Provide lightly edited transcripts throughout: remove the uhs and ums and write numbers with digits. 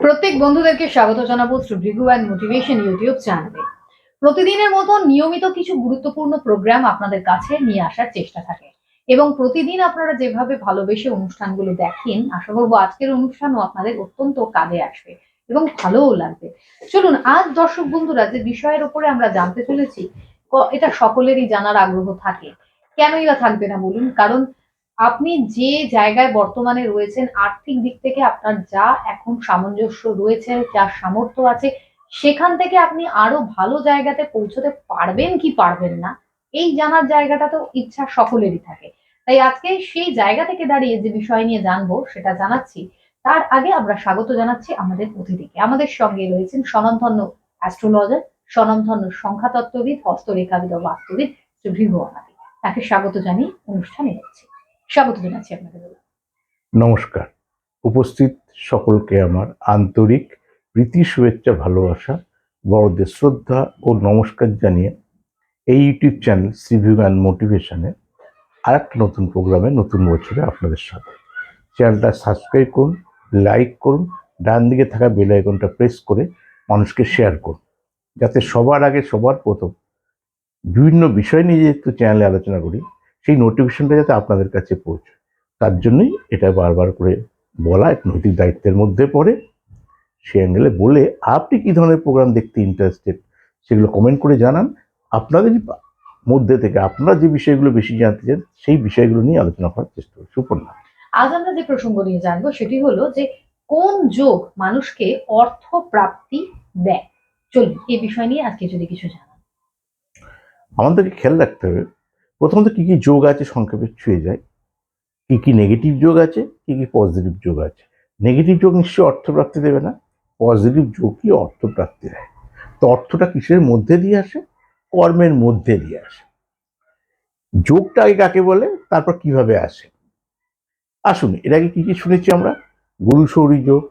প্রত্যেক বন্ধুদেরকে স্বাগত জানাবো ভৃগু অ্যান্ড মোটিভেশন ইউটিউব চ্যানেলে। প্রতিদিনের মতো নিয়মিত কিছু গুরুত্বপূর্ণ প্রোগ্রাম আপনাদের কাছে নিয়ে আসার চেষ্টা থাকে এবং প্রতিদিন আপনারা যেভাবে ভালোবেসে অনুষ্ঠানগুলো দেখেন, আশা করবো আজকের অনুষ্ঠানও আপনাদের অত্যন্ত কাজে আসবে এবং ভালোও লাগবে। চলুন, আজ দর্শক বন্ধুরা যে বিষয়ের উপরে আমরা জানতে চলেছি, এটা সকলেরই জানার আগ্রহ থাকে। কেনই বা থাকবে না বলুন? কারণ আপনি যে জায়গায় বর্তমানে রয়েছেন, আর্থিক দিক থেকে আপনার যা এখন সামঞ্জস্য রয়েছে, যা সামর্থ্য আছে, সেখান থেকে আপনি আরো ভালো জায়গাতে পৌঁছতে পারবেন কি পারবেন না, এই জানার জায়গাটা তো ইচ্ছা সকলেরই থাকে। তাই আজকে সেই জায়গা থেকে দাঁড়িয়ে যে বিষয় নিয়ে জানবো সেটা জানাচ্ছি। তার আগে আমরা স্বাগত জানাচ্ছি আমাদের অতিথিকে। আমাদের সঙ্গে রয়েছেন স্বনামধন্য অ্যাস্ট্রোলজার, স্বনামধন্য সংখ্যাতত্ত্ববিদ, হস্তরেখাবিদ ও বাস্তুবিদ শ্রী ভৃগু আমাদি। তাকে স্বাগত জানিয়ে অনুষ্ঠানে যাচ্ছি। স্বাগত জানাচ্ছি আপনাকে। নমস্কার। উপস্থিত সকলকে আমার আন্তরিক প্রীতি, শুভেচ্ছা, ভালোবাসা, বড়দের শ্রদ্ধা ও নমস্কার জানিয়ে এই YouTube channel Shri Bhrigu and মোটিভেশনে আর একটা নতুন প্রোগ্রামে নতুন বছরে আপনাদের সাথে। চ্যানেলটা সাবস্ক্রাইব করুন, লাইক করুন, ডান দিকে থাকা বেল আইকনটা প্রেস করে মানুষকে শেয়ার করুন, যাতে সবার আগে সবার প্রথম বিভিন্ন বিষয় নিয়ে যেহেতু চ্যানেলে আলোচনা করি, সেই নোটিফিকেশনটা যাতে আপনাদের কাছে পৌঁছয়। তার জন্যই এটা বারবার করে বলা এক নৈতিক দায়িত্বের মধ্যে পড়ে। সে অ্যাঙ্গেলে বলে আপনি কী ধরনের প্রোগ্রাম দেখতে ইন্টারেস্টেড সেগুলো কমেন্ট করে জানান। আপনাদের মধ্যে থেকে আপনারা যে বিষয়গুলো বেশি জানতে চান সেই বিষয়গুলো নিয়ে আলোচনা করার চেষ্টা করি। সুপর্ণা, আজ আমরা যে প্রসঙ্গ নিয়ে জানবো সেটি হলো যে কোন যোগ মানুষকে অর্থ প্রাপ্তি দেয়। চলুন, এই বিষয় নিয়ে আজকে যদি কিছু জানান। আমাদেরকে খেয়াল রাখতে হবে প্রথমত কী কী যোগ আছে সংক্ষেপে ছুঁয়ে যায়। কী কী নেগেটিভ যোগ আছে, কী কী পজিটিভ যোগ আছে। নেগেটিভ যোগ নিশ্চয়ই অর্থপ্রাপ্তি দেবে না, পজিটিভ যোগই অর্থপ্রাপ্তি দেয়। তো অর্থটা কিসের মধ্যে দিয়ে আসে? কর্মের মধ্যে দিয়ে আসে। যোগটা আগে কাকে বলে, তারপর কিভাবে আসে। আসুন, এর আগে কি কি শুনেছি আমরা? গুরু সৌরী যোগ,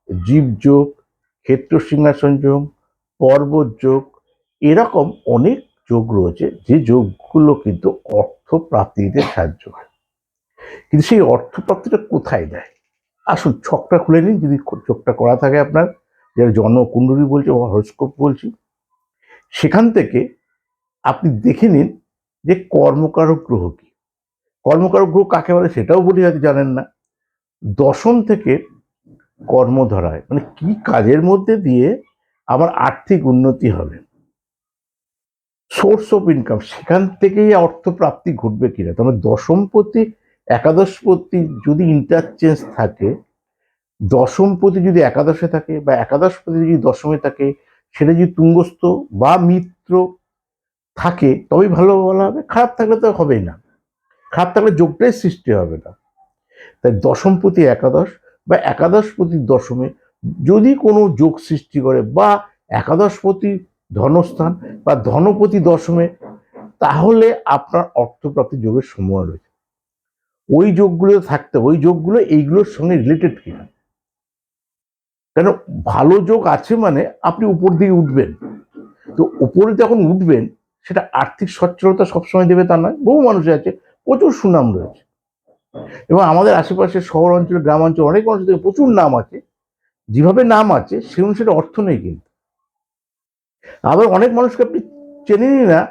জীব যোগ, ক্ষেত্র সিংহাসন যোগ, পর্বত যোগ, এরকম অনেক যোগ রয়েছে যে যোগগুলো কিন্তু অর্থ প্রাপ্তিতে সাহায্য করে। কিন্তু সেই অর্থপ্রাপ্তিটা কোথায় দেয়? আসুন ছকটা খুলে নিন, যদি চোখটা করা থাকে আপনার, যারা জন্মকুণ্ডলী বলছি বা হরস্কোপ বলছি, সেখান থেকে আপনি দেখে নিন যে কর্মকারক গ্রহ কি। কর্মকারক গ্রহ কাকে বলে সেটাও বলি, হয়তো জানেন না। দশম থেকে কর্ম ধরায়, মানে কি কাজের মধ্যে দিয়ে আমার আর্থিক উন্নতি হবে, সোর্স অফ ইনকাম, সেখান থেকেই অর্থপ্রাপ্তি ঘটবে কিনা। তবে দশমপতি একাদশপতি যদি ইন্টারচেঞ্জ থাকে, দশমপতি যদি একাদশে থাকে বা একাদশপতি যদি দশমে থাকে, সেটা যদি তুঙ্গস্থ বা মিত্র থাকে তবেই ভালো বলা হবে, খারাপ থাকলে তো হবেই না। খারাপ থাকলে যোগটাই সৃষ্টি হবে না। তাই দশমপতি একাদশ বা একাদশপতি দশমে যদি কোনো যোগ সৃষ্টি করে, বা একাদশপতি ধনস্থান বা ধনপতি দশমে, তাহলে আপনার অর্থপ্রাপ্তি যোগের সম্ভাবনা রয়েছে। ওই যোগগুলো থাকতে, ওই যোগগুলো এইগুলোর সঙ্গে রিলেটেড কিনা। কেন, ভালো যোগ আছে মানে আপনি উপর দিকে উঠবেন। তো উপরে যখন উঠবেন, সেটা আর্থিক সচ্ছলতা সবসময় দেবে তা নয়। বহু মানুষ আছে, প্রচুর সুনাম রয়েছে, এবং আমাদের আশেপাশে শহর অঞ্চল, গ্রাম অঞ্চল অনেক মানুষের থেকে প্রচুর নাম আছে। যেভাবে নাম আছে সে অনুসারে অর্থ নেই কিন্তু। আবার অনেক মানুষকে আপনি চেনেনই না,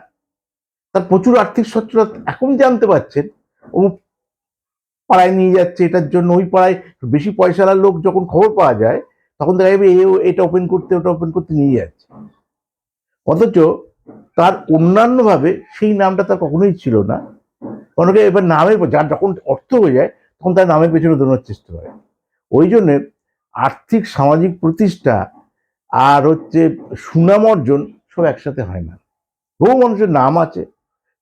তার প্রচুর আর্থিক সচ্ছলতা এখন জানতে পারছেন, ও পাড়ায় নিয়ে যাচ্ছে এটার জন্য, ওই পাড়ায় বেশি পয়সার লোক যখন খবর পাওয়া যায়, তখন দেখা যাবে এটা ওপেন করতে, ওটা ওপেন করতে নিয়ে যাচ্ছে। অথচ তার অন্যান্য ভাবে সেই নামটা তার কখনোই ছিল না। অনেকে এবার নামের, যার যখন অর্থ হয়ে যায় তখন তার নামের পেছনে দৌড়ানোর চেষ্টা করে। ওই জন্য আর্থিক সামাজিক প্রতিষ্ঠা আর সুনাম অর্জন সব একসাথে হয় না। বহু মানুষের নাম আছে,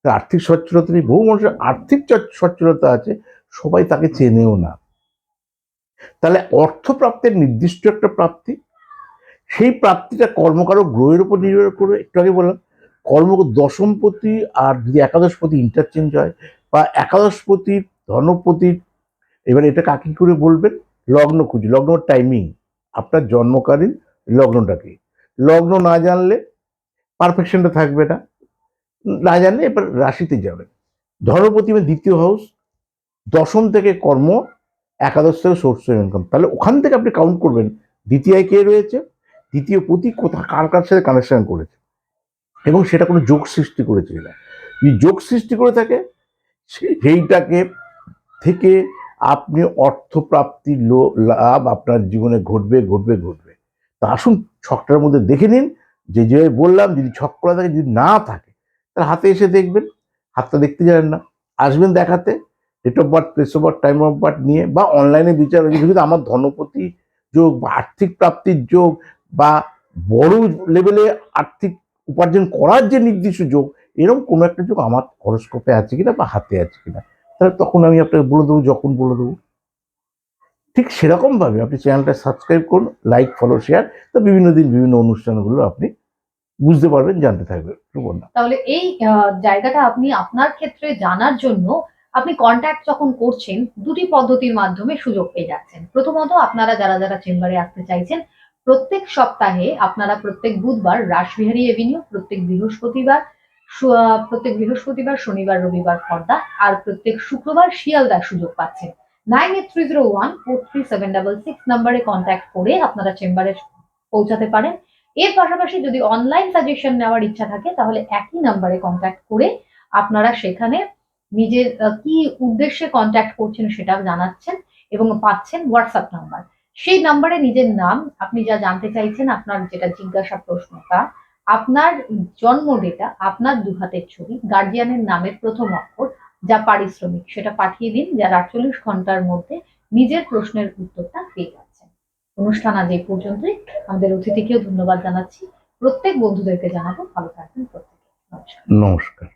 তার আর্থিক সচ্ছলতা নেই। বহু মানুষের আর্থিক সচ্ছলতা আছে, সবাই তাকে চেনেও না। তাহলে অর্থপ্রাপ্তির নির্দিষ্ট একটা প্রাপ্তি, সেই প্রাপ্তিটা কর্মকারক গ্রহের উপর নির্ভর করে। একটু আগে বললাম কর্ম দশমপতি আর যদি একাদশপতি ইন্টারচেঞ্জ হয়, বা একাদশপতি ধনপতি, এবার এটা কাকে করে বলবেন? লগ্ন খুঁজি, লগ্ন টাইমিং, আপনার জন্মকালীন লগ্নটাকে। লগ্ন না জানলে পারফেকশনটা থাকবে না, না জানলে এবার রাশিতে যাবেন। ধনপতি মানে দ্বিতীয় হাউস, দশম থেকে কর্ম, একাদশ থেকে সোর্স অফ ইনকাম। তাহলে ওখান থেকে আপনি কাউন্ট করবেন দ্বিতীয় কে রয়েছে, দ্বিতীয় পতি কার কার সাথে কানেকশন করেছে এবং সেটা কোনো যোগ সৃষ্টি করেছে না। যদি যোগ সৃষ্টি করে থাকে সেইটাকে থেকে আপনি অর্থপ্রাপ্তির লাভ আপনার জীবনে ঘটবে ঘটবে ঘটবে। তা আসুন ছকটার মধ্যে দেখে নিন, যে যে বললাম যদি ছক করা থাকে, যদি না থাকে তাহলে হাতে এসে দেখবেন। হাতটা দেখতে জানেন না, আসবেন দেখাতে, date of birth, place of birth, time of birth নিয়ে, বা অনলাইনে বিচার হয়েছে যদি আমার ধনপতি যোগ বা আর্থিক প্রাপ্তির যোগ বা বড় লেভেলে আর্থিক উপার্জন করার যে নির্দিষ্ট যোগ, এরকম কোনো একটা যোগ আমার হরোস্কোপে আছে কিনা বা হাতে আছে কিনা, তাহলে তখন আমি আপনাকে বলে দেবো, যখন বলে দেবো। ঠিক সেরকমভাবে আপনি চ্যানেলটা সাবস্ক্রাইব করুন, লাইক, ফলো, শেয়ার, তো বিভিন্ন দিন বিভিন্ন অনুষ্ঠানগুলো আপনি বুঝতে পারবেন, জানতে থাকবেন। সুবর্ণা, তাহলে এই জায়গাটা আপনি আপনার ক্ষেত্রে জানার জন্য আপনি কন্ট্যাক্ট যখন করছেন, দুটি পদ্ধতির মাধ্যমে সুযোগ পেয়ে যাচ্ছেন। প্রথমত, আপনারা যারা যারা চেম্বারে আসতে চাইছেন, প্রত্যেক সপ্তাহে আপনারা প্রত্যেক বুধবার রাসবিহারী এভিনিউ, প্রত্যেক বৃহস্পতিবার, শনিবার, রবিবার খর্দা, আর প্রত্যেক শুক্রবার শিয়ালদার সুযোগ পাচ্ছেন। 9830143766 নাম্বারে কন্ট্যাক্ট করে আপনারা চেম্বারে পৌঁছাতে পারেন। এর পাশাপাশি যদি অনলাইন সাজেশন নেওয়ার ইচ্ছা থাকে, তাহলে একই নাম্বারে কন্ট্যাক্ট করে আপনারা সেখানে নিজের কি উদ্দেশ্যে কন্ট্যাক্ট করছেন সেটা জানাচ্ছেন এবং পাচ্ছেন হোয়াটসঅ্যাপ নাম্বার। সেই নাম্বারে নিজের নাম, আপনি যা জানতে চাইছেন, আপনার যেটা জিজ্ঞাসা প্রশ্নটা, আপনার জন্ম ডেটা, আপনার দু হাতের ছবি, গার্জিয়ানের নামের প্রথম অক্ষর, যা পারিশ্রমিক, সেটা পাঠিয়ে দিন, যার 48 ঘন্টার মধ্যে নিজের প্রশ্নের উত্তরটা পেয়ে যাচ্ছেন। অনুষ্ঠান আজ এই পর্যন্তই। আমাদের অতিথিকেও ধন্যবাদ জানাচ্ছি। প্রত্যেক বন্ধুদেরকে জানাবো ভালো থাকবেন প্রত্যেকে। নমস্কার। নমস্কার।